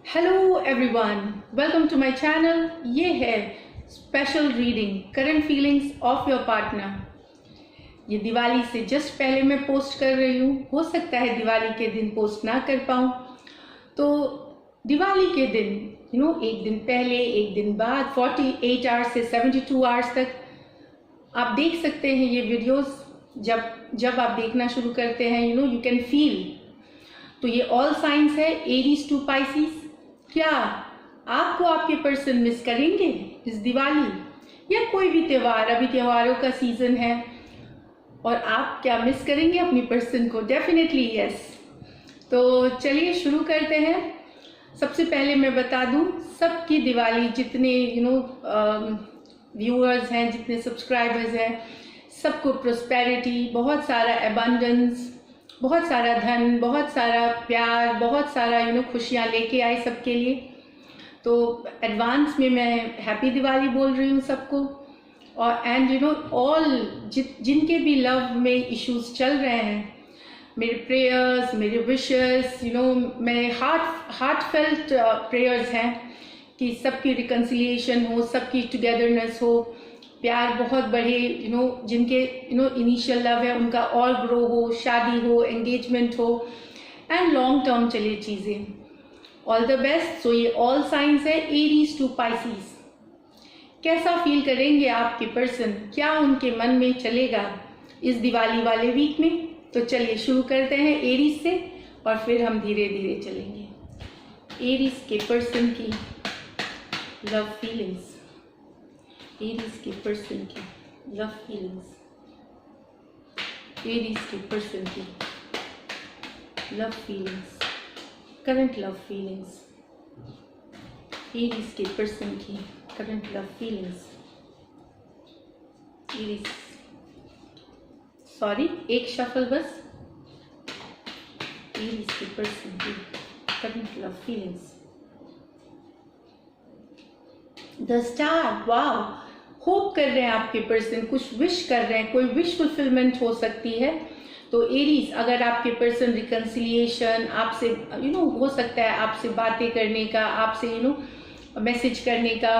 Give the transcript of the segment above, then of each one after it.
Hello everyone, welcome to my channel. ये है special reading current feelings of your partner. ये दिवाली से just पहले मैं पोस्ट कर रही हूँ। हो सकता है दिवाली के दिन पोस्ट ना कर पाऊँ, तो दिवाली के दिन एक दिन पहले एक दिन बाद 48 आवर्स से 72 आवर्स तक आप देख सकते हैं ये वीडियोस। जब आप देखना शुरू करते हैं यू कैन फील। तो ये ऑल साइंस है एरीज टू पाइसिस। क्या आपको आपके पर्सन मिस करेंगे इस दिवाली या कोई भी त्यौहार? अभी त्योहारों का सीजन है और आप क्या मिस करेंगे अपनी पर्सन को? Definitely yes. तो चलिए शुरू करते हैं। सबसे पहले मैं बता दूं, सबकी दिवाली, जितने व्यूअर्स हैं, जितने सब्सक्राइबर्स हैं, सबको प्रोस्पेरिटी, बहुत सारा एबंडेंस, बहुत सारा धन, बहुत सारा प्यार, बहुत सारा खुशियाँ लेके आए सबके लिए। तो एडवांस में मैं हैप्पी दिवाली बोल रही हूँ सबको। और एंड ऑल जिनके भी लव में इश्यूज चल रहे हैं, मेरे प्रेयर्स, मेरे विशेस, मेरे हार्टफेल्ट प्रेयर्स हैं कि सबकी रिकन्सिलिएशन हो, सबकी टुगेदरनेस हो, प्यार बहुत बढ़े, जिनके इनिशियल लव है उनका और ग्रो हो, शादी हो, एंगेजमेंट हो एंड लॉन्ग टर्म चले चीज़ें। All the best. सो ये ऑल साइंस है एरीज टू पाइसिस। कैसा फील करेंगे आपके पर्सन? क्या उनके मन में चलेगा इस दिवाली वाले वीक में? तो चलिए शुरू करते हैं एरीज से और फिर हम धीरे धीरे चलेंगे। एरीज के पर्सन की लव फीलिंग्स। एरीज के पर्सन की लव फीलिंग्स। एरीज के पर्सन की love feelings, current love feelings. Aries के पर्सन की current love feelings. Aries, sorry एक शफल बस। एरीज के पर्सन की current love feelings. The star, wow. Hope कर रहे हैं आपके पर्सन, कुछ विश कर रहे हैं, कोई विश फुलफिलमेंट हो सकती है। तो एरीज, अगर आपके पर्सन रिकन्सिलिएशन आपसे हो सकता है, आपसे बातें करने का, आपसे मैसेज करने का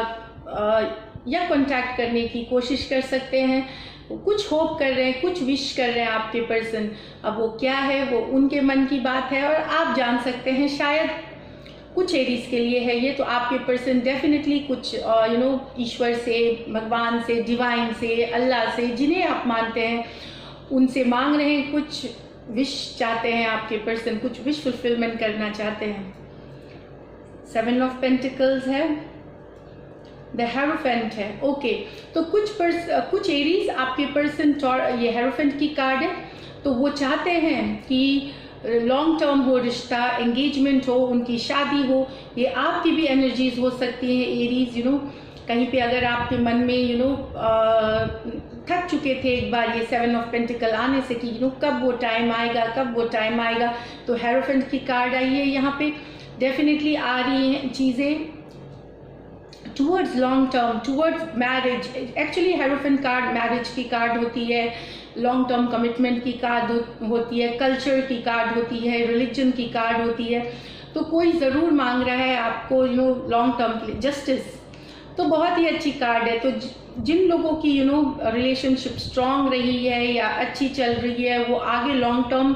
या कांटेक्ट करने की कोशिश कर सकते हैं। कुछ होप कर रहे हैं, कुछ विश कर रहे हैं आपके पर्सन। अब वो क्या है, वो उनके मन की बात है और आप जान सकते हैं। शायद कुछ एरीज के लिए है ये। तो आपके पर्सन डेफिनेटली कुछ ईश्वर से, भगवान से, डिवाइन से, अल्लाह से, जिन्हें आप मानते हैं, उनसे मांग रहे हैं, कुछ विश चाहते हैं आपके पर्सन, कुछ विश फुलफिलमेंट करना चाहते हैं। 7 ऑफ पेंटिकल्स है, द हेरोफेंट है। ओके, तो कुछ एरीज आपके पर्सन, ये हेरोफेंट की कार्ड है, तो वो चाहते हैं कि लॉन्ग टर्म हो रिश्ता, एंगेजमेंट हो, उनकी शादी हो। ये आपकी भी एनर्जीज हो सकती हैं एरीज। कहीं पे अगर आपके मन में थक चुके थे एक बार ये 7 ऑफ पेंटिकल आने से कि कब वो टाइम आएगा, कब वो टाइम आएगा, तो हेरोफेंट की कार्ड आई है यहाँ पे। डेफिनेटली आ रही हैं चीज़ें towards long term, towards marriage. Actually hierophant card marriage की कार्ड होती है, लॉन्ग टर्म कमिटमेंट की कार्ड होती है, कल्चर की कार्ड होती है, रिलीजन की कार्ड होती है। तो कोई ज़रूर मांग रहा है आपको लॉन्ग टर्म के लिए जस्टिस। तो बहुत ही अच्छी कार्ड है। तो जिन लोगों की रिलेशनशिप स्ट्रांग रही है या अच्छी चल रही है, वो आगे लॉन्ग टर्म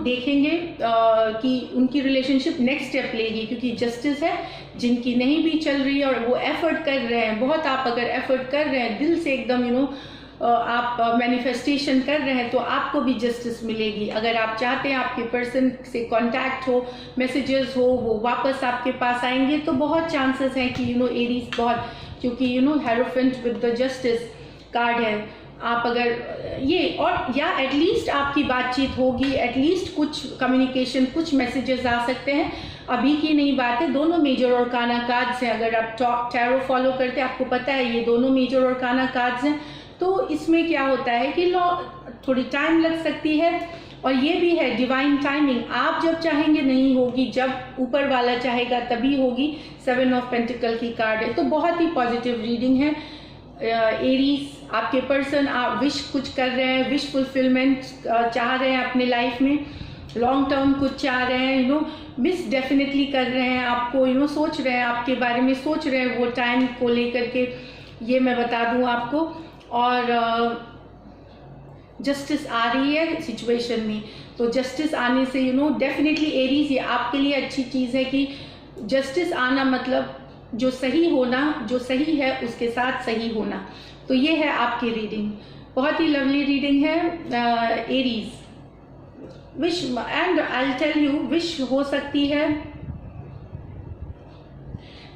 देखेंगे कि उनकी रिलेशनशिप नेक्स्ट स्टेप लेगी, क्योंकि जस्टिस है। जिनकी नहीं भी चल रही है और वो एफर्ट कर रहे हैं बहुत, आप अगर एफर्ट कर रहे हैं दिल से एकदम आप मैनिफेस्टेशन कर रहे हैं, तो आपको भी जस्टिस मिलेगी। अगर आप चाहते हैं आपके पर्सन से कांटेक्ट हो, मैसेजेस हो, वो वापस आपके पास आएंगे, तो बहुत चांसेस हैं कि एरीज बहुत, क्योंकि hierophant with the justice card है। आप अगर ये और या एटलीस्ट आपकी बातचीत होगी, एटलीस्ट कुछ कम्युनिकेशन, कुछ मैसेजेस आ सकते हैं। अभी की नहीं बात है, दोनों मेजर और काना कार्ड्स हैं। अगर आप टैरो फॉलो करते हैं, आपको पता है ये दोनों मेजर और काना कार्ड्स हैं। तो इसमें क्या होता है कि थोड़ी टाइम लग सकती है, और ये भी है डिवाइन टाइमिंग। आप जब चाहेंगे नहीं होगी, जब ऊपर वाला चाहेगा तभी होगी। 7 ऑफ पेंटिकल की कार्ड है। तो बहुत ही पॉजिटिव रीडिंग है एरीज। आपके पर्सन आप विश कुछ कर रहे हैं, विश फुलफिलमेंट चाह रहे हैं अपने लाइफ में, लॉन्ग टर्म कुछ चाह रहे हैं, मिस डेफिनेटली कर रहे हैं आपको, सोच रहे हैं आपके बारे में, सोच रहे हैं वो टाइम को लेकर के, ये मैं बता दूं आपको। और जस्टिस आ रही है सिचुएशन में, तो जस्टिस आने से डेफिनेटली एरीज, ये आपके लिए अच्छी चीज़ है कि जस्टिस आना मतलब जो सही होना, जो सही है उसके साथ सही होना। तो ये है आपकी रीडिंग, बहुत ही लवली रीडिंग है Aries. Which, and I tell you, which हो सकती है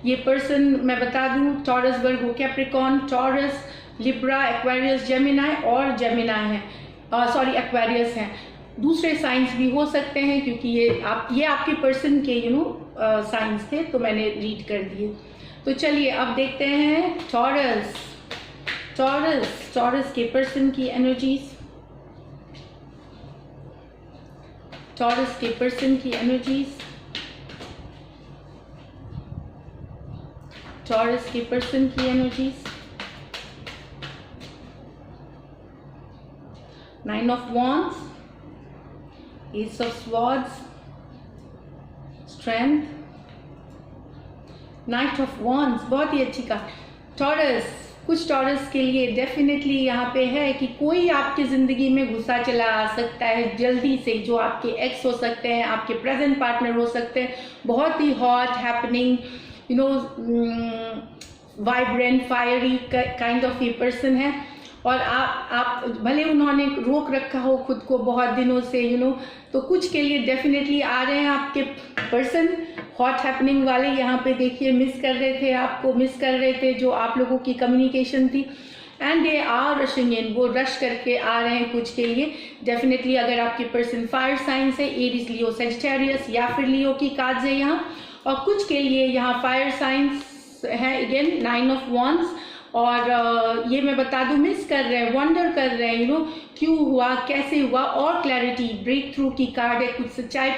ये पर्सन, मैं बता दूं, Taurus, Virgo, Capricorn, Taurus, Libra, Aquarius, Gemini और जेमिनाई है, सॉरी एक्वेरियस हैं। दूसरे साइंस भी हो सकते हैं क्योंकि ये आपके पर्सन के साइंस थे, तो मैंने रीड कर दिए। तो चलिए अब देखते हैं टॉरस। टॉरस के पर्सन की एनर्जीज, टॉरस के पर्सन की एनर्जीज, टॉरस के पर्सन की energies. 9 of Wands, Ace of Swords, Strength, Knight of Wands, बहुत ही अच्छी कार्ड। टॉरस, कुछ टॉरस के लिए डेफिनेटली यहाँ पे है कि कोई आपकी ज़िंदगी में घुसा चला आ सकता है जल्दी से, जो आपके एक्स हो सकते हैं, आपके प्रेजेंट पार्टनर हो सकते हैं, बहुत ही hot happening, vibrant, fiery kind of ये पर्सन है। और आप भले उन्होंने रोक रखा हो खुद को बहुत दिनों से, तो कुछ के लिए डेफिनेटली आ रहे हैं आपके पर्सन, हॉट हैपनिंग वाले। यहाँ पे देखिए मिस कर रहे थे, आपको मिस कर रहे थे, जो आप लोगों की कम्युनिकेशन थी, एंड दे आर रशिंग इन, वो रश करके आ रहे हैं कुछ के लिए डेफिनेटली। अगर आपके पर्सन फायर साइंस है, एरीज, लियो, सेजिटेरियस या फिर लियो की कार्ड्स है यहाँ, और कुछ के लिए यहाँ फायर साइंस है, अगेन 9 of Wands। और ये मैं बता दूं, मिस कर रहे हैं, वंडर कर रहे हैं, क्यों हुआ, कैसे हुआ, और क्लैरिटी, ब्रेक थ्रू की कार्ड है, कुछ सच्चाई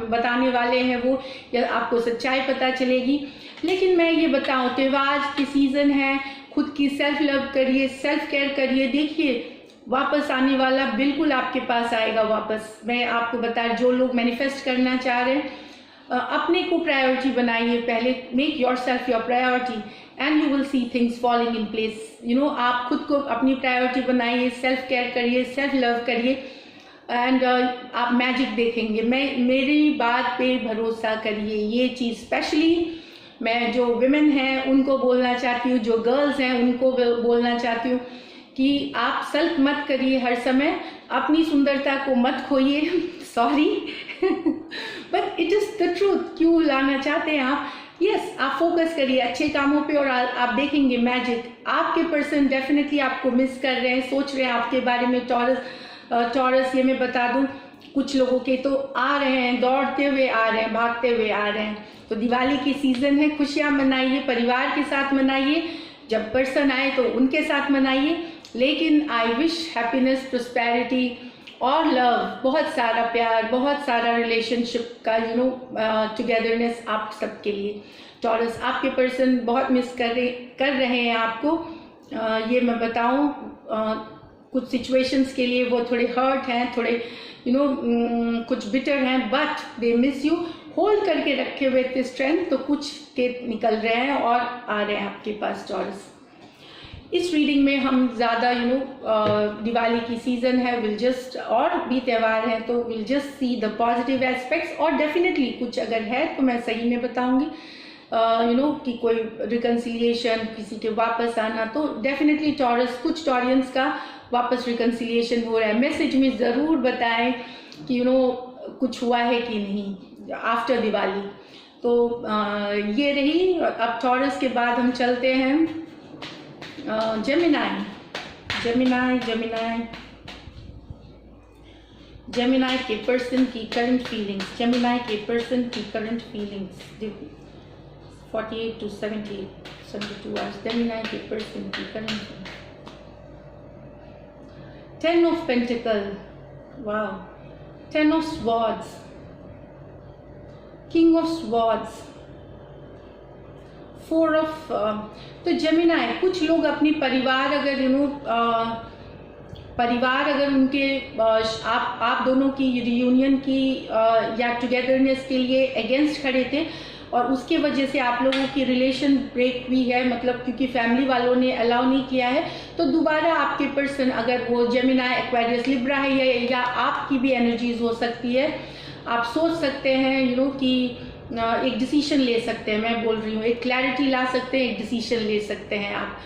बताने वाले हैं वो, या आपको सच्चाई पता चलेगी। लेकिन मैं ये बताऊं, त्योहार की सीज़न है, खुद की सेल्फ लव करिए, सेल्फ केयर करिए। देखिए वापस आने वाला बिल्कुल आपके पास आएगा वापस। मैं आपको बता, जो लोग मैनिफेस्ट करना चाह रहे हैं, अपने को प्रायोरिटी बनाइए पहले, make your self your priority and you will see things falling in place. आप खुद को अपनी प्रायोरिटी बनाइए, सेल्फ केयर करिए, सेल्फ लव करिए, एंड आप मैजिक देखेंगे। मेरी बात पे भरोसा करिए, ये चीज़ स्पेशली मैं जो विमेन हैं उनको बोलना चाहती हूँ, जो गर्ल्स हैं उनको बोलना चाहती हूँ कि आप सेल्फ मत करिए हर समय, अपनी सुंदरता को मत खोइए। Sorry but it is the truth. क्यों लाना चाहते हैं आप? यस, आप फोकस करिए अच्छे कामों पे और आप देखेंगे मैजिक। आपके पर्सन डेफिनेटली आपको मिस कर रहे हैं, सोच रहे हैं आपके बारे में। टॉरस ये मैं बता दूं, कुछ लोगों के तो आ रहे हैं, दौड़ते हुए आ रहे हैं, भागते हुए आ रहे हैं। तो दिवाली की सीज़न है, खुशियाँ मनाइए, परिवार के साथ मनाइए, जब पर्सन आए तो उनके साथ मनाइए। लेकिन आई विश हैप्पीनेस, प्रोस्पेरिटी और लव, बहुत सारा प्यार, बहुत सारा रिलेशनशिप का टुगेदरनेस आप सबके लिए। टॉरस, आपके पर्सन बहुत मिस कर रहे हैं आपको। ये मैं बताऊं, कुछ सिचुएशंस के लिए वो थोड़े हर्ट हैं, थोड़े कुछ बिटर हैं, but they miss you. Hold करके रखे हुए थे स्ट्रेंथ, तो कुछ के निकल रहे हैं और आ रहे हैं आपके पास टॉरस। इस रीडिंग में हम ज़्यादा दिवाली की सीज़न है, विल जस्ट, और भी त्यौहार हैं, तो will just see the positive aspects. और डेफिनेटली कुछ अगर है तो मैं सही में बताऊंगी, कि कोई रिकन्सिलिएशन, किसी के वापस आना, तो डेफिनेटली टॉरस, कुछ टॉरियंस का वापस रिकन्सिलिएशन हो रहा है। मैसेज में ज़रूर बताएं कि कुछ हुआ है कि नहीं आफ्टर दिवाली। तो ये रही। अब टॉरस के बाद हम चलते हैं जेमिनाई के पर्सन की करंट फीलिंग्स। जेमिनाई के पर्सन की current feelings 48 to 72 hours। Gemini के पर्सन की current 10 of Pentacle, wow, 10 of Swords, King of Swords, 4 of तो जेमिनाई, कुछ लोग अपनी परिवार, अगर परिवार अगर उनके आप दोनों की रियूनियन की या टुगेदरनेस के लिए अगेंस्ट खड़े थे और उसके वजह से आप लोगों की रिलेशन ब्रेक हुई है, मतलब क्योंकि फैमिली वालों ने अलाउ नहीं किया है, तो दोबारा आपके पर्सन, अगर वो जेमिनाई, एक्वेरियस, लिब्रा है या आपकी भी एनर्जीज हो सकती है, आप सोच सकते हैं कि एक डिसीजन ले सकते हैं। मैं बोल रही हूँ एक क्लैरिटी ला सकते हैं, एक डिसीजन ले सकते हैं आप,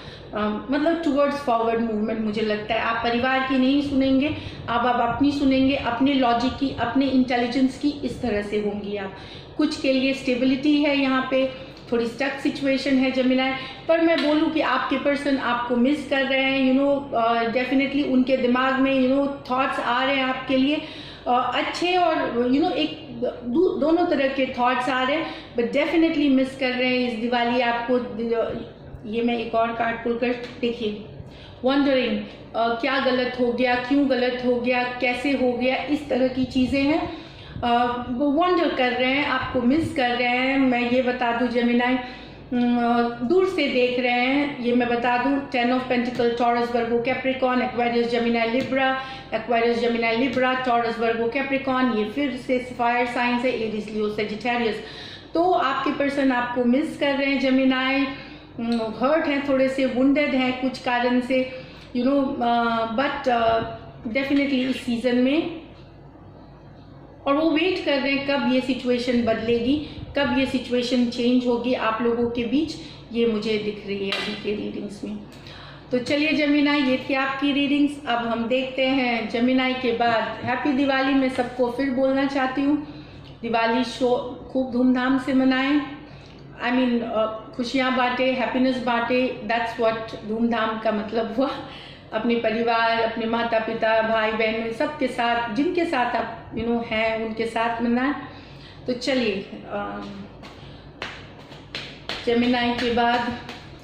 मतलब टुवर्ड्स फॉरवर्ड मूवमेंट। मुझे लगता है आप परिवार की नहीं सुनेंगे, आप अपनी सुनेंगे, अपने लॉजिक की, अपने इंटेलिजेंस की, इस तरह से होंगी आप। कुछ के लिए स्टेबिलिटी है, यहाँ पे थोड़ी स्टक सिचुएशन है जेमिनाई, पर मैं बोलूँ कि आपके पर्सन आपको मिस कर रहे हैं। डेफिनेटली उनके दिमाग में थॉट्स आ रहे हैं आपके लिए, अच्छे और एक दोनों तरह के थॉट्स आ रहे हैं, बट डेफिनेटली मिस कर रहे हैं इस दिवाली आपको। ये मैं एक और कार्ड पुल कर, देखिए, वंडरिंग, क्या गलत हो गया, क्यों गलत हो गया, कैसे हो गया, इस तरह की चीज़ें हैं। वो वंडर कर रहे हैं, आपको मिस कर रहे हैं। मैं ये बता दूं जेमिनाई, दूर से देख रहे हैं, ये मैं बता दूं। 10 of pentacle, taurus, Virgo, Capricorn, Aquarius, Gemini, Libra, Aquarius, Gemini, Libra, taurus, Virgo, Capricorn, ये फिर से फायर साइंस है, एरीज, लियो, सेजिटेरियस। तो आपके पर्सन आपको मिस कर रहे हैं जेमिनाई, हर्ट हैं, थोड़े से वुंडेड हैं कुछ कारण से, बट डेफिनेटली इस सीजन में, और वो वेट कर रहे हैं कब ये सिचुएशन बदलेगी, कब ये सिचुएशन चेंज होगी आप लोगों के बीच, ये मुझे दिख रही है अभी के रीडिंग्स में। तो चलिए जेमिनाई, ये थी आपकी रीडिंग्स। अब हम देखते हैं जेमिनाई के बाद। हैप्पी दिवाली मैं सबको फिर बोलना चाहती हूँ। दिवाली शो खूब धूमधाम से मनाएं, आई मीन खुशियाँ बांटे, हैप्पीनेस बांटे, दैट्स व्हाट धूमधाम का मतलब हुआ। अपने परिवार, अपने माता पिता, भाई बहन, सबके साथ, जिनके साथ आप हैं उनके साथ मनाएं। तो चलिए, जेमिनाई के बाद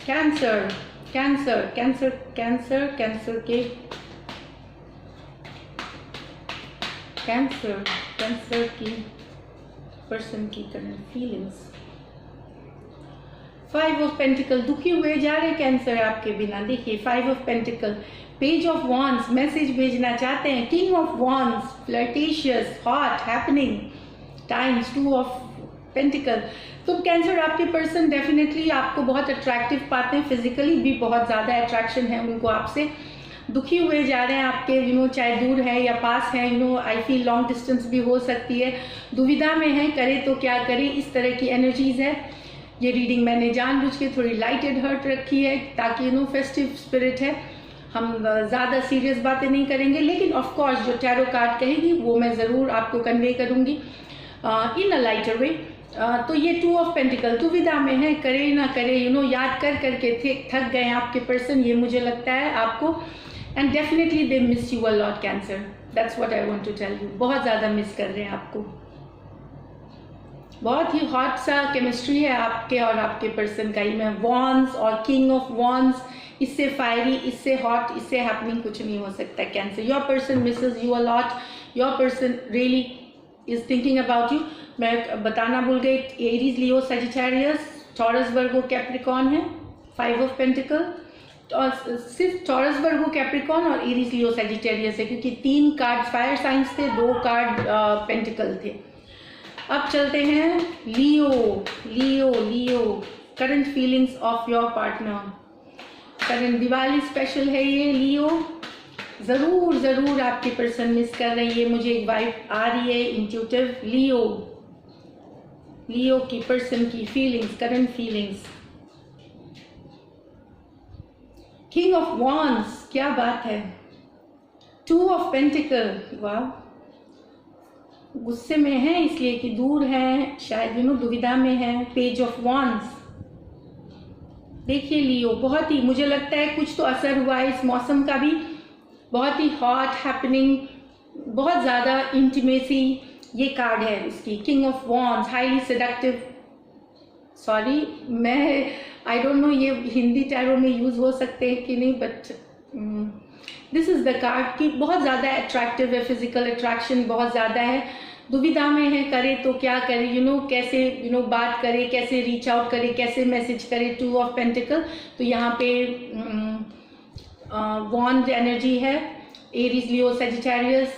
Cancer, Cancer, Cancer, Cancer, Cancer के कैंसर, कैंसर की पर्सन की करंट फीलिंग्स। 5 ऑफ पेंटिकल, दुखी हुए जा रहे कैंसर आपके बिना। देखिए 5 of pentacle, page of wands, message भेजना चाहते हैं। King of wands, flirtatious, hot, happening times. 2 of pentacle, तो कैंसर आपके पर्सन डेफिनेटली आपको बहुत अट्रैक्टिव पाते हैं, फिजिकली भी बहुत ज़्यादा अट्रैक्शन है उनको आपसे। दुखी हुए जा रहे हैं आपके, चाहे दूर है या पास है, आई फील लॉन्ग डिस्टेंस भी हो सकती है। दुविधा में है, करे तो क्या करे, इस तरह की एनर्जीज है। ये रीडिंग मैंने जानबूझ के थोड़ी लाइटेड हर्ट रखी है ताकि फेस्टिव स्पिरिट है, हम ज़्यादा सीरियस बातें नहीं करेंगे, लेकिन ऑफ कोर्स जो टैरो कार्ड कहेगी वो मैं ज़रूर आपको कन्वे करूँगी इन अ लाइटर वे। तो ये 2 ऑफ पेंटिकल, दुविधा में है, करे ना करे, याद कर करके थक गए आपके पर्सन, ये मुझे लगता है आपको। And definitely they miss you a lot Cancer, that's what I want to tell you. बहुत ज़्यादा मिस कर रहे हैं आपको। बहुत ही हॉट सा केमिस्ट्री है आपके और आपके पर्सन का ही। मैं वॉन्ड्स और किंग ऑफ वॉन्ड्स, इससे फायरी, इससे हॉट, इससे हैपनिंग कुछ नहीं हो सकता cancer. Your person Mrs you a lot, your person really is thinking about you. मैं बताना भूल गई, एरीज, लियो, सजिटेरियस, टॉरस, वर्गो, कैप्रिकॉर्न है 5 ऑफ पेंटिकल। और सिर्फ टॉरस, वर्गो, कैप्रिकॉर्न और एरीज, लियो, सजिटेरियस है, क्योंकि 3 कार्ड फायर साइंस थे, 2 कार्ड पेंटिकल थे। अब चलते हैं Leo, Leo, Leo, current feelings of your partner. Current Diwali special है ये लियो, ज़रूर ज़रूर आपके पर्सन मिस कर रही है, मुझे एक वाइब आ रही है इंट्यूटिव। लियो, लियो की पर्सन की feelings, current feelings. King of wands, क्या बात है। 2 ऑफ पेंटिकल, वाह, गुस्से में है इसलिए कि दूर है, शायद दुविधा में है। पेज ऑफ वॉन्ड्स, देखिए लियो, बहुत ही, मुझे लगता है कुछ तो असर हुआ है इस मौसम का भी। बहुत ही हॉट, हैपनिंग, बहुत ज़्यादा इंटीमेसी, ये कार्ड है इसकी। King of wands, highly seductive, sorry मैं आई डोंट नो ये हिंदी टैरो में यूज़ हो सकते हैं कि नहीं, but this is the card की बहुत ज़्यादा अट्रैक्टिव है, फिजिकल अट्रैक्शन बहुत ज़्यादा है। दुविधा में है, करे तो क्या करे, कैसे बात करे, कैसे रीच आउट करे, कैसे मैसेज करे। 2 ऑफ पेंटिकल, तो यहाँ पे वॉन्ड एनर्जी है, एरीज, लियो, सेजिटेरियस,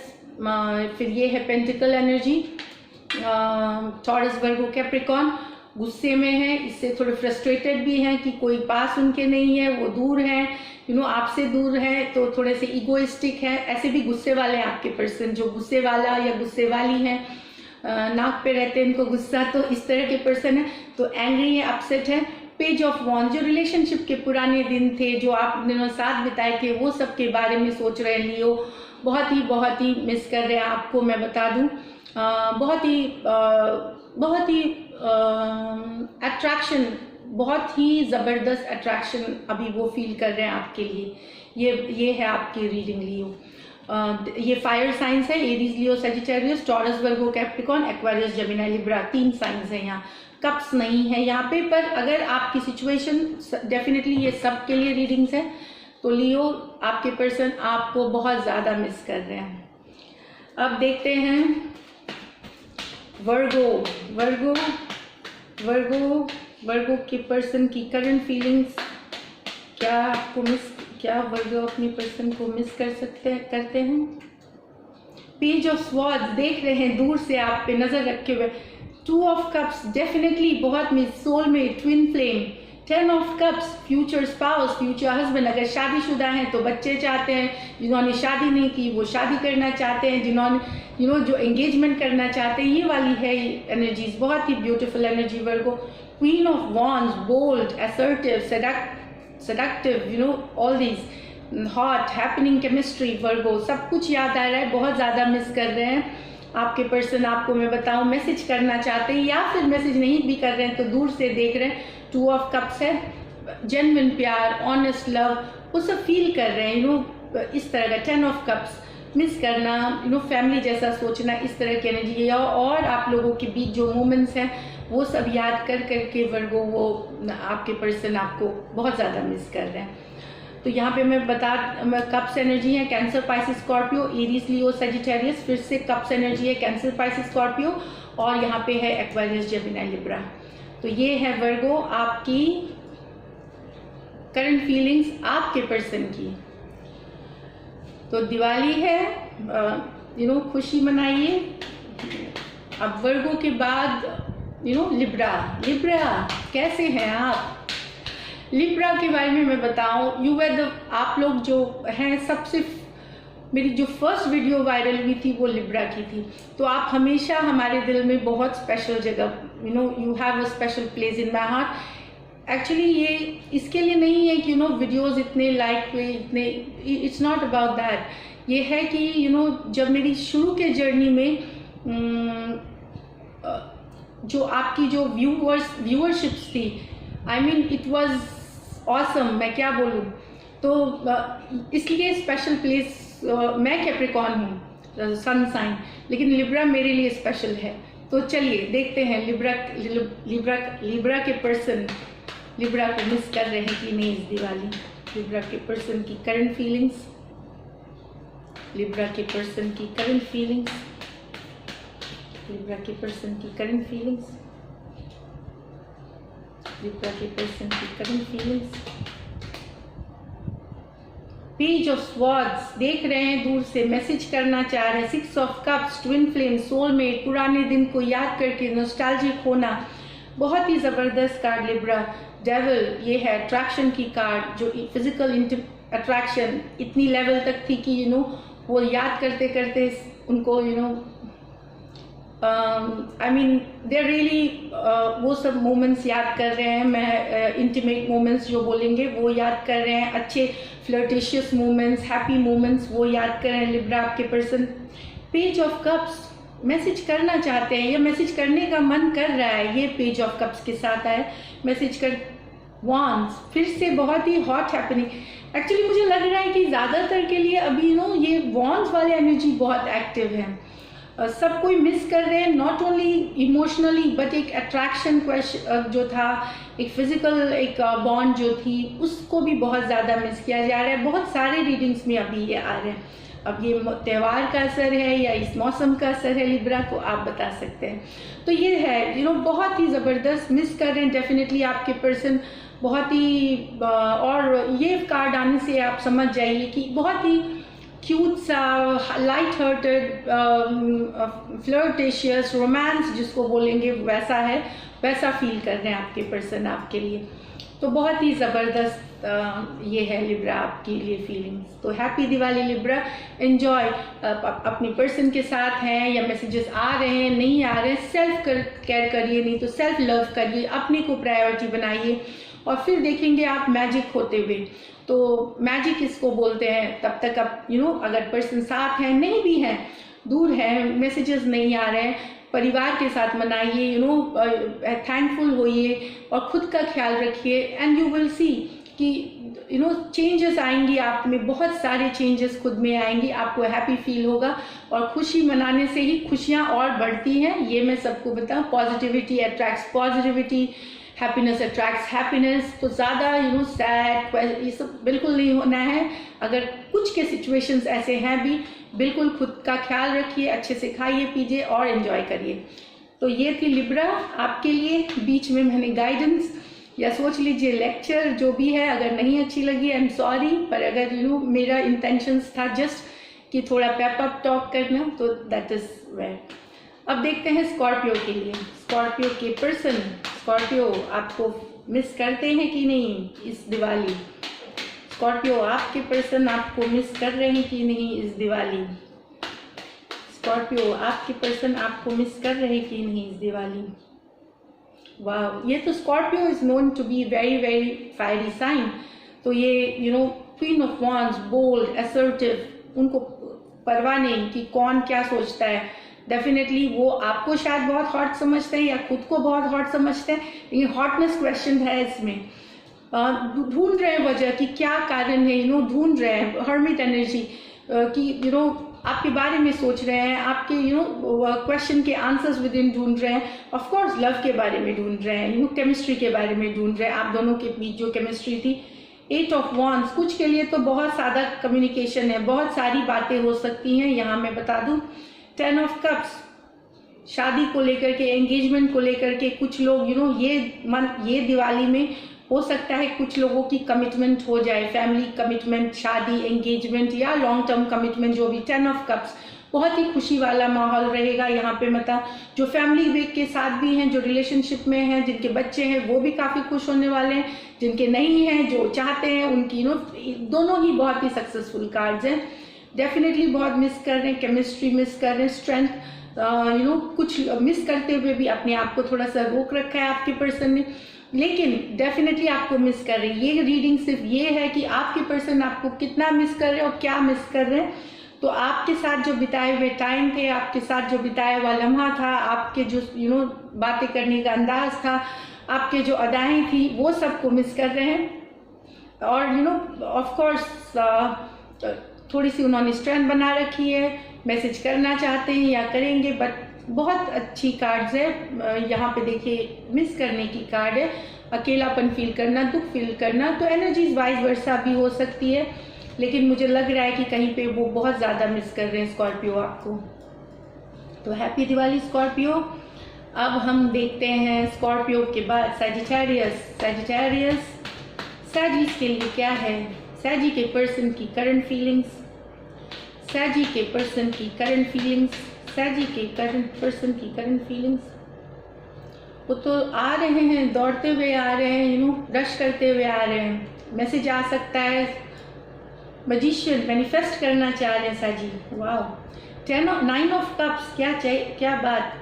फिर ये है pentacle energy, taurus, Virgo, Capricorn. गुस्से में है, इससे थोड़े फ्रस्ट्रेटेड भी हैं कि कोई पास उनके नहीं है, वो दूर हैं, आपसे दूर है, तो थोड़े से इगोइस्टिक है। ऐसे भी गुस्से वाले हैं आपके पर्सन, जो गुस्से वाला या गुस्से वाली हैं, नाक पे रहते हैं इनको गुस्सा, तो इस तरह के पर्सन है। तो एंग्री है, अपसेट है। पेज ऑफ वॉन्ड, जो रिलेशनशिप के पुराने दिन थे, जो आप दिनों साथ बिताए थे, वो सब के बारे में सोच रहे हैं लियो। बहुत ही मिस कर रहे हैं आपको, मैं बता दूं। बहुत ही अट्रैक्शन, बहुत ही ज़बरदस्त अट्रैक्शन अभी वो फील कर रहे हैं आपके लिए। ये है आपकी रीडिंग लियो। ये फायर साइंस है, Aries, Leo, Sagittarius, Taurus, Virgo, Capricorn, Aquarius, Gemini, Libra. 3 signs हैं यहाँ। कप्स नहीं है यहाँ पे, पर अगर आपकी सिचुएशन, डेफिनेटली ये सब के लिए रीडिंग्स है, तो लियो आपके पर्सन आपको बहुत ज़्यादा मिस कर रहे हैं। अब देखते हैं वर्गो के पर्सन की करंट फीलिंग्स। क्या वर्गो अपनी पर्सन को मिस करते हैं? पेज ऑफ स्वॉर्ड्स देख रहे हैं दूर से आप पे नजर रखे हुए। 2 ऑफ कप्स डेफिनेटली बहुत miss, soulmate, twin flame. 10 of cups, future spouse, future husband. अगर शादीशुदा हैं तो बच्चे चाहते हैं, जिन्होंने शादी नहीं की वो शादी करना चाहते हैं, जिन्होंने जो एंगेजमेंट करना चाहते हैं, ये वाली है एनर्जीज। बहुत ही beautiful energy Virgo. Queen of wands, bold, assertive, seductive, all these, hot, happening chemistry. Virgo सब कुछ याद आ रहा है, बहुत ज़्यादा मिस कर रहे हैं आपके पर्सन। आपको मैं बताऊं, मैसेज करना चाहते हैं या फिर मैसेज नहीं भी कर रहे हैं तो दूर से देख रहे हैं। 2 ऑफ कप्स है, जेन्युइन प्यार, ऑनेस्ट लव, वो सब फील कर रहे हैं, इस तरह का। 10 ऑफ कप्स, मिस करना, फैमिली जैसा सोचना, इस तरह की एनर्जी है। और आप लोगों के बीच जो मोमेंट्स हैं वो सब याद कर करके वर्गो, वो आपके पर्सन आपको बहुत ज़्यादा मिस कर रहे हैं। तो यहाँ पे मैं कप्स एनर्जी है, cancer, Pisces, Scorpio, Aries, Leo, Sagittarius. फिर से कप्स एनर्जी है, कैंसर, पाइसिस, स्कॉर्पियो, और यहाँ पे है एक्वेरियस, जेमिनी, लिब्रा। तो ये है वर्गो आपकी करंट फीलिंग्स आपके पर्सन की। तो दिवाली है, खुशी मनाइए। अब वर्गो के बाद लिब्रा कैसे हैं आप? लिब्रा के बारे में मैं बताऊं, आप लोग जो हैं, सबसे मेरी जो फर्स्ट वीडियो वायरल हुई थी वो लिब्रा की थी। तो आप हमेशा हमारे दिल में बहुत स्पेशल जगह, you have a special place in my heart. Actually ये इसके लिए नहीं है कि वीडियोस इतने लाइक हुए, इतने, इट्स नॉट अबाउट दैट। ये है कि जब मेरी शुरू के जर्नी में जो आपकी जो व्यूअरशिप्स थी, I mean it was awesome, मैं क्या बोलूँ। तो इसलिए स्पेशल प्लेस, मैं कैप्रिकॉर्न हूँ, सन साइन, लेकिन लिब्रा मेरे लिए स्पेशल है। तो चलिए देखते हैं लिब्रा के पर्सन लिब्रा को मिस कर रहे हैं कि नहीं इस दिवाली। लिब्रा के पर्सन की करंट फीलिंग्स, लिब्रा के पर्सन की करंट फीलिंग्स, लिब्रा के पर्सन की करंट फीलिंग्स, लिब्रा के पर्सन की current feelings. Page of swords देख रहे हैं दूर से, मैसेज करना चाह रहे हैं। 6 of cups, twin flame, soulmate, पुराने दिन को याद करके नॉस्टैल्जिक होना। बहुत ही ज़बरदस्त कार्ड लिब्रा। डेविल, ये है अट्रैक्शन की कार्ड, जो फिजिकल अट्रैक्शन इतनी लेवल तक थी कि वो याद करते करते उनको आई मीन दे रियली वो सब मोमेंट्स याद कर रहे हैं। मैं इंटीमेट मोमेंट्स जो बोलेंगे वो याद कर रहे हैं, अच्छे फ्लर्टिशियस मोमेंट्स, हैप्पी मोमेंट्स वो याद कर रहे हैं लिब्रा आपके person. Page of cups, message करना चाहते हैं या मैसेज करने का मन कर रहा है, ये पेज ऑफ कप्स के साथ है। मैसेज कर वॉन्ड्स, फिर से बहुत ही हॉट हैपनिंग। एक्चुअली मुझे लग रहा है कि ज़्यादातर के लिए अभी ये वॉन्ड्स वाले एनर्जी बहुत एक्टिव है। सब कोई मिस कर रहे हैं, नॉट ओनली इमोशनली बट एक अट्रैक्शन जो था, एक फिजिकल एक बॉन्ड जो थी, उसको भी बहुत ज़्यादा मिस किया जा रहा है। बहुत सारे रीडिंग्स में अभी ये आ रहे हैं। अब ये त्यौहार का असर है या इस मौसम का असर है लिब्रा को, आप बता सकते हैं। तो ये है बहुत ही ज़बरदस्त मिस कर रहे हैं डेफिनेटली आपके पर्सन, बहुत ही। और ये कार्ड आने से आप समझ जाइए कि बहुत ही क्यूट सा, लाइट हार्टेड, फ्लर्टेशियस, रोमांस जिसको बोलेंगे वैसा है, वैसा फील कर रहे हैं आपके पर्सन आपके लिए। तो बहुत ही ज़बरदस्त ये है लिब्रा आपके लिए फीलिंग्स। तो हैप्पी दिवाली लिब्रा, एंजॉय। अपनी पर्सन के साथ हैं या मैसेजेस आ रहे हैं नहीं आ रहे हैं, सेल्फ केयर करिए, नहीं तो सेल्फ लव करिए, अपने को प्रायोरिटी बनाइए और फिर देखेंगे आप मैजिक होते हुए। तो मैजिक इसको बोलते हैं। तब तक आप अगर पर्सन साथ हैं, नहीं भी हैं, दूर है, मैसेजेस नहीं आ रहे हैं, परिवार के साथ मनाइए, थैंकफुल होइए और खुद का ख्याल रखिए एंड यू विल सी कि चेंजेस आएंगी आप में, बहुत सारे चेंजेस खुद में आएंगी, आपको हैप्पी फील होगा और खुशी मनाने से ही खुशियाँ और बढ़ती हैं। ये मैं सबको बताऊँ, positivity attracts positivity, happiness attracts happiness. तो ज़्यादा सैड ये सब बिल्कुल नहीं होना है। अगर कुछ के सिचुएशंस ऐसे हैं भी, बिल्कुल खुद का ख्याल रखिए, अच्छे से खाइए पीजिए और एंजॉय करिए। तो ये थी लिब्रा आपके लिए। बीच में मैंने गाइडेंस या सोच लीजिए लेक्चर जो भी है, अगर नहीं अच्छी लगी आई एम सॉरी, पर अगर मेरा इंटेंशंस था जस्ट कि थोड़ा पेप अप टॉक करना, तो दैट इज वेयर। अब देखते हैं स्कॉर्पियो के लिए। स्कॉर्पियो के पर्सन, स्कॉर्पियो आपको मिस करते हैं कि नहीं इस दिवाली? स्कॉर्पियो आपके पर्सन आपको मिस कर रहे हैं कि नहीं इस दिवाली? स्कॉर्पियो आपके पर्सन आपको मिस कर रहे हैं कि नहीं इस दिवाली? वाह, ये तो Scorpio is known to be very very fiery sign. तो ये queen of wands, bold, assertive, उनको परवाह नहीं कि कौन क्या सोचता है। डेफिनेटली वो आपको शायद बहुत हॉट समझते हैं या खुद को बहुत हॉट समझते हैं, लेकिन हॉटनेस क्वेश्चन है इसमें। ढूंढ रहे हैं वजह कि क्या कारण है, ढूंढ रहे हैं हर्मिट एनर्जी कि आपके बारे में सोच रहे हैं, आपके क्वेश्चन के आंसर्स विद इन ढूंढ रहे हैं। ऑफ कोर्स लव के बारे में ढूंढ रहे हैं, केमिस्ट्री के बारे में ढूंढ रहे हैं, आप दोनों के बीच जो केमिस्ट्री थी। 8 ऑफ वॉन्ड्स, कुछ के लिए तो बहुत सादा कम्युनिकेशन है, बहुत सारी बातें हो सकती हैं। यहाँ मैं बता दूं 10 ऑफ कप्स, शादी को लेकर के, एंगेजमेंट को लेकर के कुछ लोग ये दिवाली में हो सकता है कुछ लोगों की कमिटमेंट हो जाए, फैमिली कमिटमेंट, शादी, एंगेजमेंट या लॉन्ग टर्म कमिटमेंट, जो भी। 10 ऑफ कप्स बहुत ही खुशी वाला माहौल रहेगा यहाँ पे। मतलब जो फैमिली वीक के साथ भी हैं, जो रिलेशनशिप में हैं, जिनके बच्चे हैं, वो भी काफ़ी खुश होने वाले हैं। जिनके नहीं हैं, जो चाहते हैं, उनकी दोनों ही बहुत ही सक्सेसफुल कार्ड्स हैं। डेफिनेटली बहुत मिस कर रहे हैं, केमिस्ट्री मिस कर रहे हैं, स्ट्रेंथ कुछ मिस करते हुए भी अपने आप को थोड़ा सा रोक रखा है आपके पर्सन ने, लेकिन डेफिनेटली आपको मिस कर रहे हैं। ये रीडिंग सिर्फ ये है कि आपके पर्सन आपको कितना मिस कर रहे हैं और क्या मिस कर रहे हैं। तो आपके साथ जो बिताए हुए टाइम थे, आपके साथ जो बिताया हुआ लम्हा था, आपके जो बातें करने का अंदाज था, आपके जो अदाएँ थी, वो सबको मिस कर रहे हैं। और ऑफ कोर्स थोड़ी सी उन्होंने स्ट्रेंथ बना रखी है, मैसेज करना चाहते हैं या करेंगे, बट बहुत अच्छी कार्ड्स है। यहाँ पे देखिए मिस करने की कार्ड है, अकेलापन फील करना, दुख फील करना। तो एनर्जीज वाइज वर्सा भी हो सकती है, लेकिन मुझे लग रहा है कि कहीं पे वो बहुत ज़्यादा मिस कर रहे हैं स्कॉर्पियो आपको। तो हैप्पी दिवाली स्कॉर्पियो। अब हम देखते हैं स्कॉर्पियो के बाद सैजिटेरियस। सैजिस के लिए क्या है? सैजी के पर्सन की करंट फीलिंग्स, सैजी के पर्सन की करंट फीलिंग्स, सैजी के पर्सन की करंट फीलिंग्स। वो तो आ रहे हैं, दौड़ते हुए आ रहे हैं, रश करते हुए आ रहे हैं। मैसेज आ सकता है, मैजिशियन मैनिफेस्ट करना चाह रहे हैं सैजी। वाह, 9 ऑफ कप्स, क्या चाहिए, क्या बात।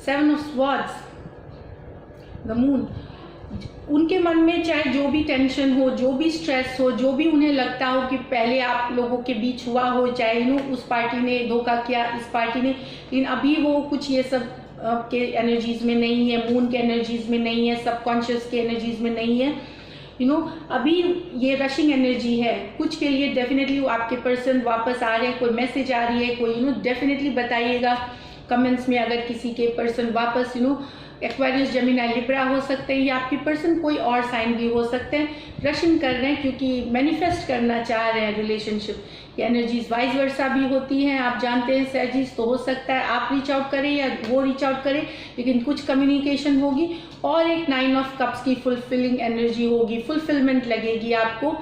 7 ऑफ स्वॉर्ड्स, द मून। उनके मन में चाहे जो भी टेंशन हो, जो भी स्ट्रेस हो, जो भी उन्हें लगता हो कि पहले आप लोगों के बीच हुआ हो, चाहे उस पार्टी ने धोखा किया, इस पार्टी ने, लेकिन अभी वो कुछ ये सब के एनर्जीज में नहीं है, मून के एनर्जीज में नहीं है, सबकॉन्शियस के एनर्जीज में नहीं है। अभी ये रशिंग एनर्जी है। कुछ के लिए डेफिनेटली वो आपके पर्सन वापस आ रहे हैं, कोई मैसेज आ रही है, कोई डेफिनेटली बताइएगा कमेंट्स में अगर किसी के पर्सन वापस एक्वेरियस, जेमिनी, लिब्रा हो सकते हैं, या आपके पर्सन कोई और साइन भी हो सकते हैं। रशिंग कर रहे हैं क्योंकि मैनिफेस्ट करना चाह रहे हैं रिलेशनशिप। ये एनर्जीज वाइज वर्सा भी होती हैं, आप जानते हैं सैजिस। तो हो सकता है आप रीच आउट करें या वो रीच आउट करें, लेकिन कुछ कम्युनिकेशन होगी। और एक 9 ऑफ कप्स की फुलफिलिंग एनर्जी होगी, फुलफिलमेंट लगेगी आपको।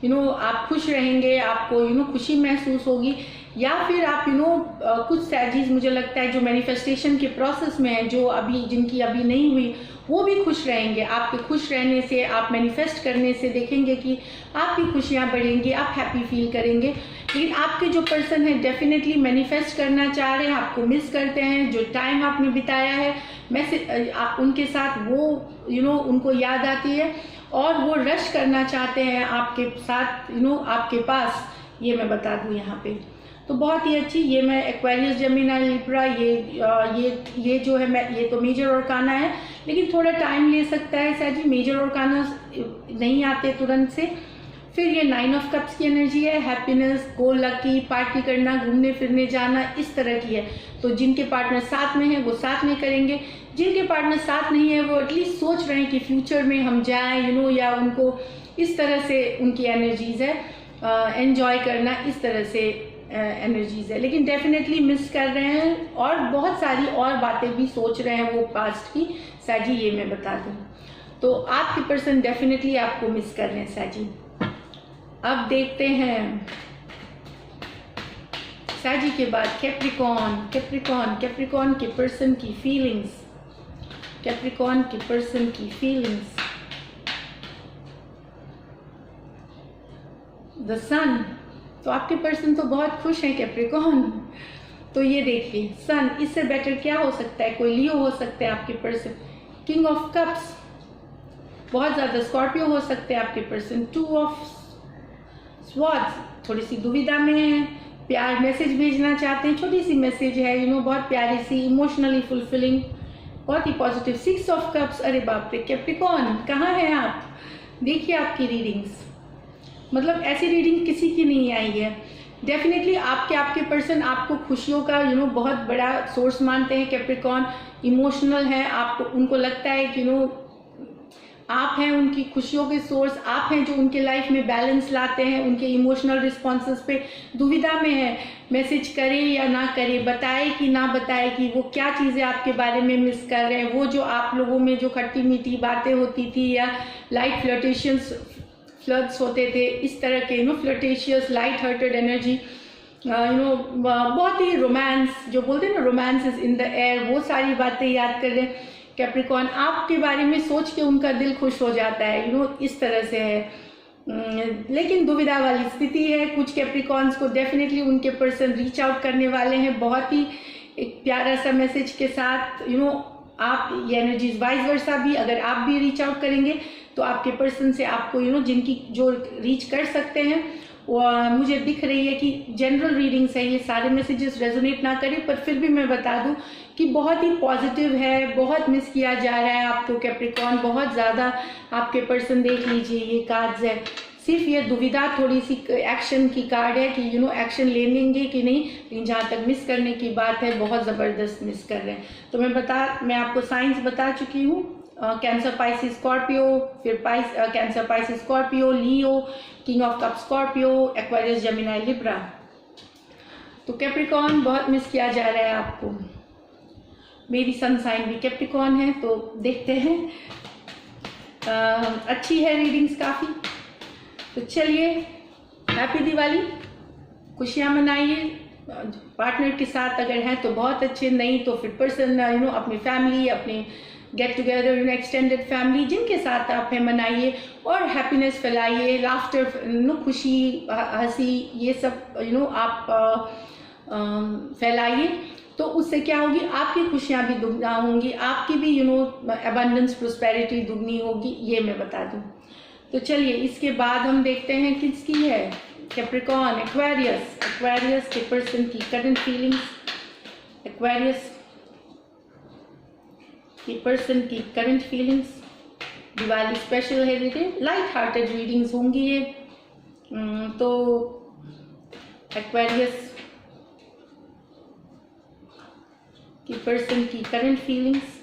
आप खुश रहेंगे, आपको खुशी महसूस होगी, या फिर आप कुछ सैजीज मुझे लगता है जो मैनिफेस्टेशन के प्रोसेस में है, जो अभी जिनकी अभी नहीं हुई, वो भी खुश रहेंगे। आपके खुश रहने से, आप मैनिफेस्ट करने से देखेंगे कि आपकी खुशियाँ बढ़ेंगी, आप हैप्पी फील करेंगे। लेकिन आपके जो पर्सन है डेफिनेटली मैनिफेस्ट करना चाह रहे हैं, आपको मिस करते हैं, जो टाइम आपने बिताया है आप उनके साथ, वो उनको याद आती है और वो रश करना चाहते हैं आपके साथ, आपके पास। ये मैं बता दूं यहाँ पे। तो बहुत ही अच्छी, ये मैं एक्वेरियस, जेमिनी, लिब्रा, ये जो है ये तो मेजर ऑर्काना है, लेकिन थोड़ा टाइम ले सकता है सर जी, मेजर ऑर्काना नहीं आते तुरंत से। फिर ये 9 ऑफ कप्स की एनर्जी है, हैप्पीनेस, गो लकी, पार्टी करना, घूमने फिरने जाना, इस तरह की है। तो जिनके पार्टनर साथ में है वो साथ में करेंगे, जिनके पार्टनर साथ नहीं है वो एटलीस्ट सोच रहे हैं कि फ्यूचर में हम जाएं, या उनको इस तरह से उनकी एनर्जीज है, एंजॉय करना, इस तरह से एनर्जीज है। लेकिन डेफिनेटली मिस कर रहे हैं और बहुत सारी और बातें भी सोच रहे हैं वो पास्ट की। साजी ये मैं बता दूं, तो आपके पर्सन डेफिनेटली आपको मिस कर रहे हैं साजी। अब देखते हैं साजी के बाद कैप्रिकॉन के पर्सन की फीलिंग्स, कैप्रिकॉन के पर्सन की फीलिंग्स। द सन, तो आपके पर्सन तो बहुत खुश हैं कैप्रिकॉन। तो ये देखिए सन, इससे बेटर क्या हो सकता है, कोई लियो हो सकते हैं आपके पर्सन। किंग ऑफ कप्स, बहुत ज़्यादा स्कॉर्पियो हो सकते हैं आपके पर्सन। 2 ऑफ स्वॉर्ड्स, थोड़ी सी दुविधा में है, प्यार मैसेज भेजना चाहते हैं, छोटी सी मैसेज है, बहुत प्यारी सी, इमोशनली फुलफिलिंग, बहुत ही पॉजिटिव। 6 ऑफ कप्स, अरे बाप रे कैप्रिकॉन कहाँ हैं आप, देखिए आपकी रीडिंग्स, मतलब ऐसी रीडिंग किसी की नहीं आई है। डेफिनेटली आपके पर्सन आपको खुशियों का बहुत बड़ा सोर्स मानते हैं कैप्रिकॉन, इमोशनल है, आपको उनको लगता है कि आप हैं उनकी खुशियों के सोर्स, आप हैं जो उनके लाइफ में बैलेंस लाते हैं, उनके इमोशनल रिस्पॉन्सेस पे दुविधा में है, मैसेज करे या ना करे, बताए कि ना बताए कि वो क्या चीज़ें आपके बारे में मिस कर रहे हैं। वो जो आप लोगों में जो खट्टी मीठी बातें होती थी या लाइट फ्लर्ट्स होते थे, इस तरह के फ्लर्टेशियस लाइट हार्टेड एनर्जी, बहुत ही रोमांस, जो बोलते हैं ना romance is in the air, वो सारी बातें याद कर रहे हैं कैप्रिकॉन। आपके बारे में सोच के उनका दिल खुश हो जाता है, इस तरह से है। लेकिन दुविधा वाली स्थिति है, कुछ कैप्रिकॉन्स को डेफिनेटली उनके पर्सन रीच आउट करने वाले हैं बहुत ही एक प्यारा सा मैसेज के साथ। आप ये एनर्जीज वाइज वर्सा भी, अगर आप भी रीच आउट करेंगे तो आपके पर्सन से आपको जिनकी जो रीच कर सकते हैं, मुझे दिख रही है कि जनरल रीडिंग्स है, ये सारे मैसेजेस रेजोनेट ना करें, पर फिर भी मैं बता दूं कि बहुत ही पॉजिटिव है, बहुत मिस किया जा रहा है आपको कैप्रिकॉन, बहुत ज़्यादा आपके पर्सन, देख लीजिए ये कार्ड्स है, सिर्फ ये दुविधा थोड़ी सी एक्शन की कार्ड है कि एक्शन ले लेंगे कि नहीं, लेकिन जहाँ तक मिस करने की बात है बहुत ज़बरदस्त मिस कर रहे हैं। तो मैं आपको साइंस बता चुकी हूँ, कैंसर, पाइसिस, स्कॉर्पियो, फिर cancer, Pisces, Scorpio, Leo, king of cup Scorpio, Aquarius, Gemini, Libra. तो कैप्रिकॉन बहुत मिस किया जा रहा है आपको। मेरी सन साइन भी कैप्रिकॉन है, तो देखते हैं। अच्छी है रीडिंग्स काफ़ी। तो चलिए, हैप्पी दिवाली, खुशियाँ मनाइए, पार्टनर के साथ अगर हैं तो बहुत अच्छे, नहीं तो फिर पर्सन अपनी फैमिली, अपने गेट टुगेदर, एक्सटेंडेड फैमिली जिनके साथ आप हैं मनाइए और हैप्पीनेस फैलाइए, लाफ्टर, खुशी, हंसी, ये सब आप फैलाइए। तो उससे क्या होगी, आपकी खुशियाँ भी दुगना होंगी, आपकी भी अबंडेंस, प्रोस्पेरिटी दुगनी होगी, ये मैं बता दूँ। तो चलिए, इसके बाद हम देखते हैं किसकी है, कैप्रिकॉन, एक्वेरियस के पर्सन की करंट फीलिंग्स, एक्वेरियस की पर्सन की करंट फीलिंग्स। दिवाली स्पेशल है, देखिए लाइट हार्टेड रीडिंग्स होंगी ये। तो एक्वेरियस की पर्सन की current feelings.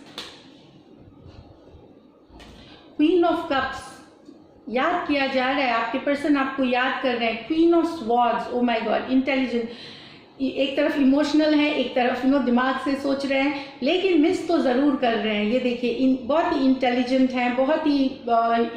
Queen of cups, याद किया जा रहा है, आपके पर्सन आपको याद कर रहे हैं। Queen of swords, oh my God, intelligent, एक तरफ इमोशनल है, एक तरफ दिमाग से सोच रहे हैं, लेकिन मिस तो ज़रूर कर रहे हैं। ये देखिए बहुत ही इंटेलिजेंट हैं, बहुत ही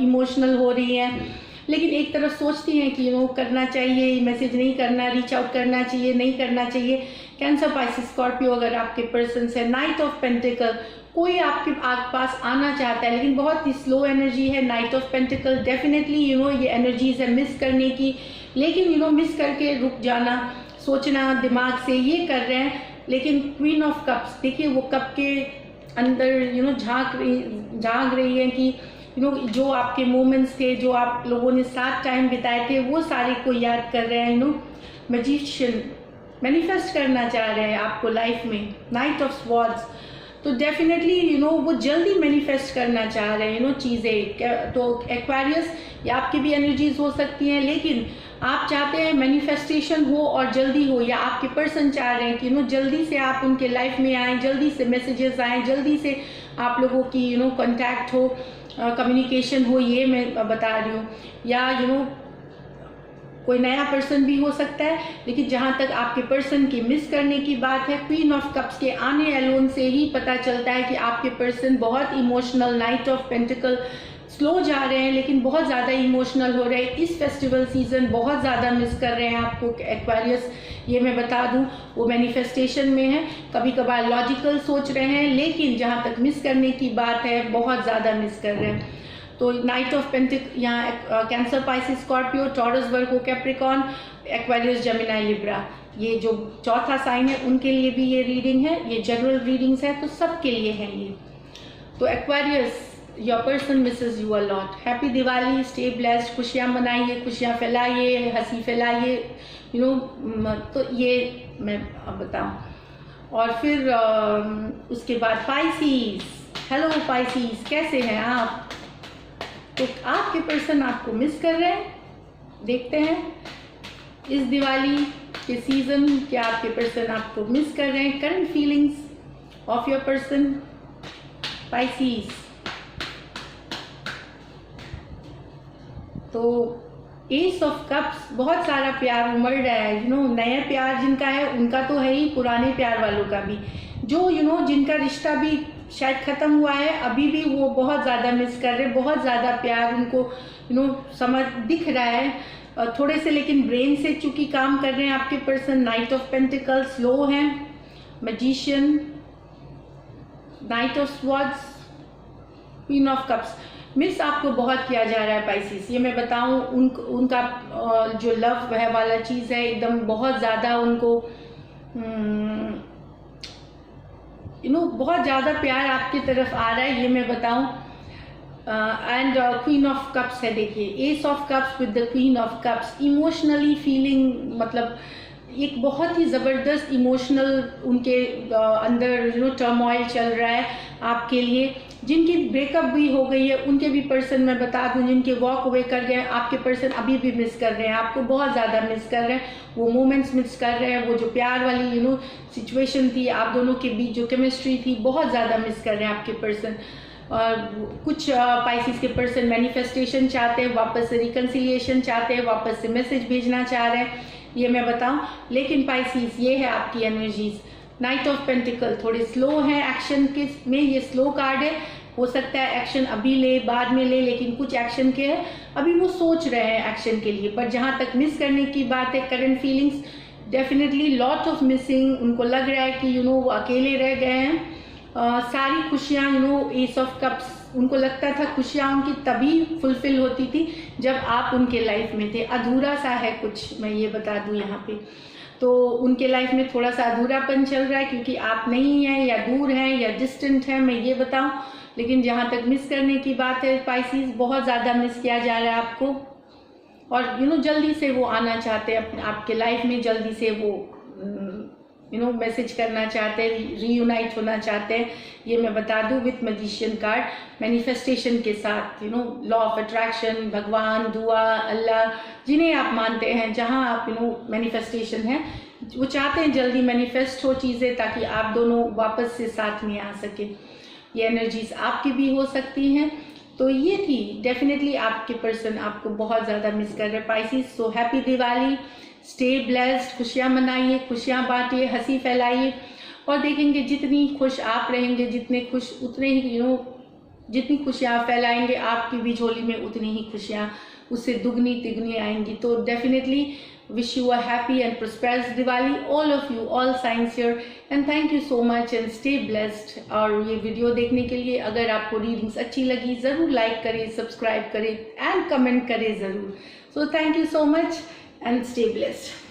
इमोशनल हो रही हैं, लेकिन एक तरफ सोचती हैं कि करना चाहिए, मैसेज नहीं करना, रीच आउट करना चाहिए, नहीं करना चाहिए। कैंसर, पाइसेस, स्कॉर्पियो अगर आपके पर्सन है, नाइट ऑफ पेंटिकल, कोई आपके पास आना चाहता है लेकिन बहुत ही स्लो एनर्जी है। नाइट ऑफ पेंटिकल डेफिनेटली ये एनर्जीज है मिस करने की, लेकिन मिस करके रुक जाना, सोचना दिमाग से, ये कर रहे हैं। लेकिन क्वीन ऑफ कप्स, देखिए वो कप के अंदर झांक रही है कि जो आपके मोमेंट्स थे, जो आप लोगों ने साथ टाइम बिताए थे, वो सारे को याद कर रहे हैं। मैजिशियन मैनिफेस्ट करना चाह रहे हैं आपको लाइफ में। नाइट ऑफ स्वॉर्ड्स, तो डेफिनेटली वो जल्दी मैनिफेस्ट करना चाह रहे हैं चीज़ें। तो एक्वेरियस, ये आपकी भी एनर्जीज हो सकती हैं, लेकिन आप चाहते हैं मैनिफेस्टेशन हो और जल्दी हो, या आपके पर्सन चाह रहे हैं कि जल्दी से आप उनके लाइफ में आए, जल्दी से मैसेजेस आए, जल्दी से आप लोगों की कांटेक्ट हो, कम्युनिकेशन हो, ये मैं बता रही हूँ। या कोई नया पर्सन भी हो सकता है, लेकिन जहाँ तक आपके पर्सन की मिस करने की बात है, क्वीन ऑफ कप्स के आने अलोन से ही पता चलता है कि आपके पर्सन बहुत emotional, night of pentacle, slow जा रहे हैं लेकिन बहुत ज़्यादा इमोशनल हो रहे हैं। इस फेस्टिवल सीजन बहुत ज़्यादा मिस कर रहे हैं आपको एक्वेरियस, ये मैं बता दूं। वो मैनिफेस्टेशन में है, कभी कभार लॉजिकल सोच रहे हैं, लेकिन जहाँ तक मिस करने की बात है बहुत ज़्यादा मिस कर रहे हैं। तो नाइट ऑफ पेंटिक यहाँ cancer, Pisces, Scorpio, taurus, Virgo, Capricorn, Aquarius, Gemini, Libra, ये जो चौथा साइन है उनके लिए भी ये रीडिंग है। ये जनरल रीडिंग्स है तो सबके लिए है ये। तो Aquarius, your person Mrs you a lot. Happy Diwali, stay blessed, खुशियाँ मनाइए, खुशियाँ फैलाइए, हंसी फैलाइए, तो ये मैं अब बताऊँ। और फिर उसके बाद पाइसीज, हेलो पाइसीज, कैसे हैं आप? तो आपके पर्सन आपको मिस कर रहे हैं, देखते हैं इस दिवाली के सीजन क्या आपके पर्सन आपको मिस कर रहे हैं। Current feelings of your person Pisces. तो एस ऑफ कप्स, बहुत सारा प्यार उमड़ रहा है, नया प्यार जिनका है उनका तो है ही, पुराने प्यार वालों का भी, जो जिनका रिश्ता भी शायद ख़त्म हुआ है, अभी भी वो बहुत ज़्यादा मिस कर रहे हैं, बहुत ज़्यादा प्यार उनको समझ दिख रहा है थोड़े से, लेकिन ब्रेन से चूंकि काम कर रहे हैं आपके person. Knight of pentacle, slow हैं, magician, knight of swords, queen of cups. Miss आपको बहुत किया जा रहा है पाइसिस, ये मैं बताऊं। उनका जो लव है वाला चीज़ है, एकदम बहुत ज़्यादा उनको बहुत ज़्यादा प्यार आपकी तरफ आ रहा है, ये मैं बताऊं। एंड क्वीन ऑफ कप्स है, देखिए S of cups with the queen of cups. Emotionally feeling, मतलब एक बहुत ही ज़बरदस्त इमोशनल उनके अंदर टर्मोइल चल रहा है आपके लिए। जिनकी ब्रेकअप भी हो गई है उनके भी पर्सन मैं बता दूं, जिनके वॉक अवे कर गए आपके पर्सन अभी भी मिस कर रहे हैं, आपको बहुत ज़्यादा मिस कर रहे हैं। वो मोमेंट्स मिस कर रहे हैं, वो जो प्यार वाली सिचुएशन थी आप दोनों के बीच, जो केमिस्ट्री थी, बहुत ज़्यादा मिस कर रहे हैं आपके पर्सन। और कुछ पाइसिस के पर्सन मैनिफेस्टेशन चाहते हैं, वापस से रिकन्सिलिएशन चाहते हैं, वापस से मैसेज भेजना चाह रहे हैं, ये मैं बताऊं। लेकिन पाइसिस, ये है आपकी एनर्जीज। नाइट ऑफ पेंटिकल थोड़े स्लो हैं एक्शन के में, ये स्लो कार्ड है। हो सकता है एक्शन अभी ले, बाद में ले, लेकिन कुछ एक्शन के है, अभी वो सोच रहे हैं एक्शन के लिए। पर जहाँ तक मिस करने की बात है, current feelings definitely lot of missing. उनको लग रहा है कि वो अकेले रह गए हैं। सारी खुशियाँ एस ऑफ कप्स, उनको लगता था खुशियाँ उनकी तभी फुलफिल होती थी जब आप उनके लाइफ में थे। अधूरा सा है कुछ, मैं ये बता दूं यहाँ पे। तो उनके लाइफ में थोड़ा सा अधूरापन चल रहा है क्योंकि आप नहीं हैं, या दूर हैं, या डिस्टेंट हैं, मैं ये बताऊं। लेकिन जहाँ तक मिस करने की बात है पाइसिस, बहुत ज़्यादा मिस किया जा रहा है आपको। और जल्दी से वो आना चाहते हैं आपके लाइफ में, जल्दी से वो मैसेज करना चाहते हैं, रीयूनाइट होना चाहते हैं, ये मैं बता दूं। विथ मैजिशियन कार्ड, मैनिफेस्टेशन के साथ, लॉ ऑफ अट्रैक्शन, भगवान, दुआ, अल्लाह, जिन्हें आप मानते हैं, जहां आप मैनिफेस्टेशन है, वो चाहते हैं जल्दी मैनिफेस्ट हो चीज़ें, ताकि आप दोनों वापस से साथ में आ सके। ये एनर्जीज आपकी भी हो सकती हैं। तो ये थी डेफिनेटली आपके पर्सन आपको बहुत ज़्यादा मिस कर रहे हैं Pisces. So happy Diwali, stay blessed, खुशियाँ मनाइए, खुशियाँ बांटिए, हंसी फैलाइए, और देखेंगे जितनी खुश आप रहेंगे, जितने खुश उतने ही जितनी खुशियाँ फैलाएंगे आपकी भी झोली में उतनी ही खुशियाँ उससे दुगनी तिगनी आएंगी। तो definitely wish you a happy and prosperous Diwali, all of you, all signs here, and thank you so much and stay blessed। और ये वीडियो देखने के लिए अगर आपको रीडिंग्स अच्छी लगी ज़रूर लाइक करें, सब्सक्राइब करें एंड कमेंट करें ज़रूर। So thank you so much and stay blessed.